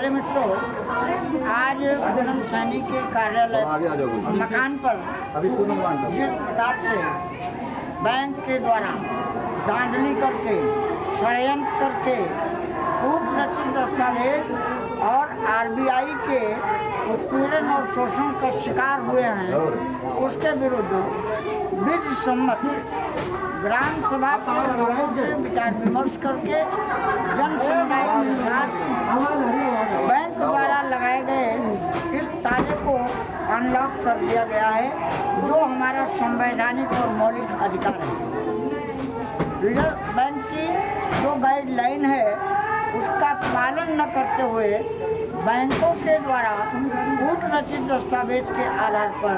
प्यारे मित्रों, आज विक्रम सैनी के कार्यालय मकान पर जिस प्रकार से बैंक के द्वारा धांधली करके, षड्यंत्र करके कूटनीतिक दस्तावेज और आरबीआई के उत्पीड़न और शोषण का शिकार हुए हैं, उसके विरुद्ध विधि सम्मत ग्राम सभा के लोगों से विचार विमर्श करके जन समुदाय के साथ बैंक द्वारा लगाए गए इस ताले को अनलॉक कर दिया गया है, जो हमारा संवैधानिक और मौलिक अधिकार है। रिजर्व बैंक की जो गाइडलाइन है उसका पालन न करते हुए बैंकों के द्वारा कूटनीतिक दस्तावेज के आधार पर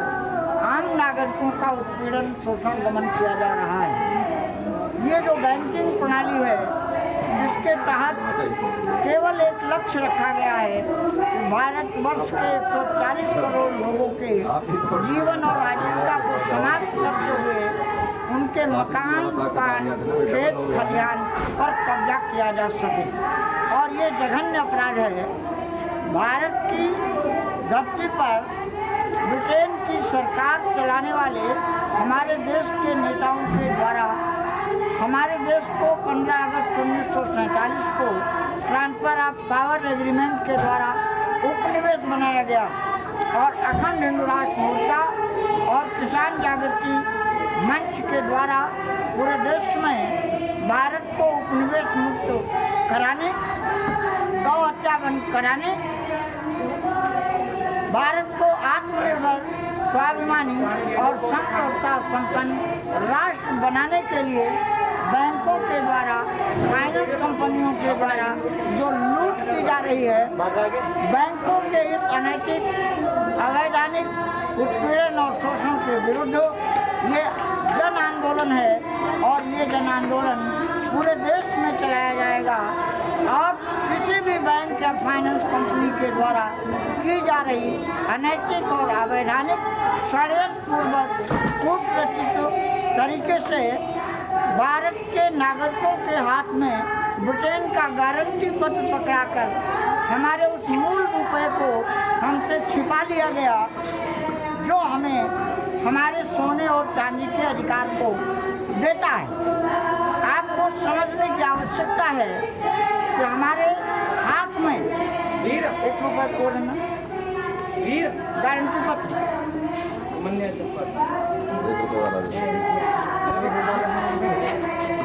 आम नागरिकों का उत्पीड़न, शोषण, दमन किया जा रहा है। ये जो बैंकिंग प्रणाली है, इसके तहत केवल एक लक्ष्य रखा गया है कि भारतवर्ष के 140 करोड़ लोगों के जीवन और आजीविका को समाप्त करते हुए उनके मकान, दुकान, खेत खलिहान पर कब्जा किया जा सके। और ये जघन्य अपराध है। भारत की धरती पर ब्रिटेन की सरकार चलाने वाले हमारे देश के नेताओं के द्वारा हमारे देश को 15 अगस्त 1947 को ट्रांसफर ऑफ पावर एग्रीमेंट के द्वारा उपनिवेश बनाया गया और अखंड हिंदू राष्ट्र मोर्चा और किसान जागृति मंच के द्वारा पूरे देश में भारत को उपनिवेश मुक्त कराने, गौ हत्या बंद कराने, भारत को आत्मनिर्भर, स्वाभिमानी और संप्रभुता संपन्न राष्ट्र बनाने के लिए बैंकों के द्वारा, फाइनेंस कंपनियों के द्वारा जो लूट की जा रही है, बैंकों के इस अनैतिक, अवैधानिक उत्पीड़न और शोषण के विरुद्ध ये जन आंदोलन है और ये जन आंदोलन पूरे देश में चलाया जाएगा। और किसी भी बैंक या फाइनेंस कंपनी के द्वारा की जा रही अनैतिक और अवैधानिक षड्यंत्रपूर्वक कूटनीतिक तरीके से भारत के नागरिकों के हाथ में ब्रिटेन का गारंटी पत्र पकड़ाकर हमारे उस मूल रुपए को हमसे छिपा लिया गया, जो हमें हमारे सोने और चांदी के अधिकार को देता है। आपको समझने की आवश्यकता है कि हमारे हाथ में ₹1 को रहना गारंटी पत्र,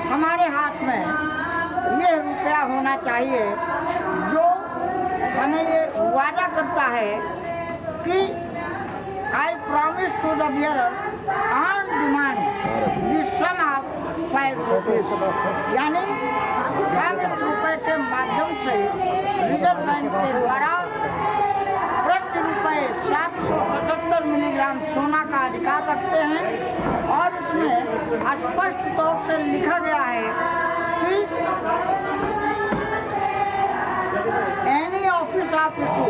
हमारे हाथ में ये रुपया होना चाहिए जो हमें ये वादा करता है कि I promise to the bearer on demand the sum of 5 rupees। यानी हम इस रुपये के माध्यम से रिजर्व बैंक के द्वारा प्रति रुपये 775 मिलीग्राम सोना का अधिकार रखते हैं। और इसमें स्पष्ट तौर से लिखा गया है कि एनी ऑफिस ऑफ इशू,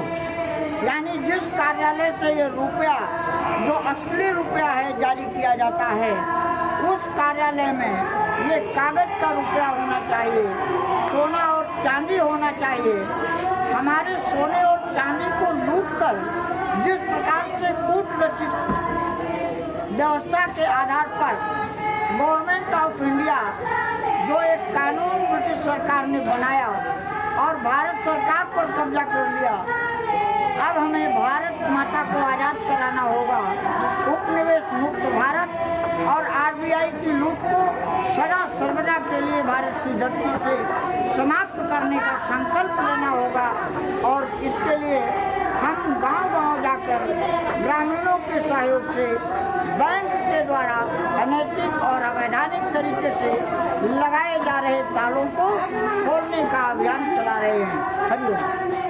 यानी जिस कार्यालय से ये रुपया, जो असली रुपया है, जारी किया जाता है, उस कार्यालय में ये कागज का रुपया होना चाहिए, सोना और चांदी होना चाहिए। हमारे सोने और चांदी को लूटकर जिस प्रकार से कूटनीतिक व्यवस्था के आधार पर गवर्नमेंट ऑफ इंडिया जो एक कानून ब्रिटिश सरकार ने बनाया और भारत सरकार पर कब्जा कर लिया, अब हमें भारत माता को आज़ाद कराना होगा। उपनिवेश मुक्त भारत और आरबीआई की लूट को सदा सर्वदा के लिए भारत की धरती से समाप्त करने का संकल्प लेना होगा। और इसके लिए हम गांव-गांव जाकर ग्रामीणों के सहयोग से बैंक के द्वारा अनैतिक और अवैधानिक तरीके से लगाए जा रहे तालों को खोलने का अभियान चला रहे हैं। हरिओम।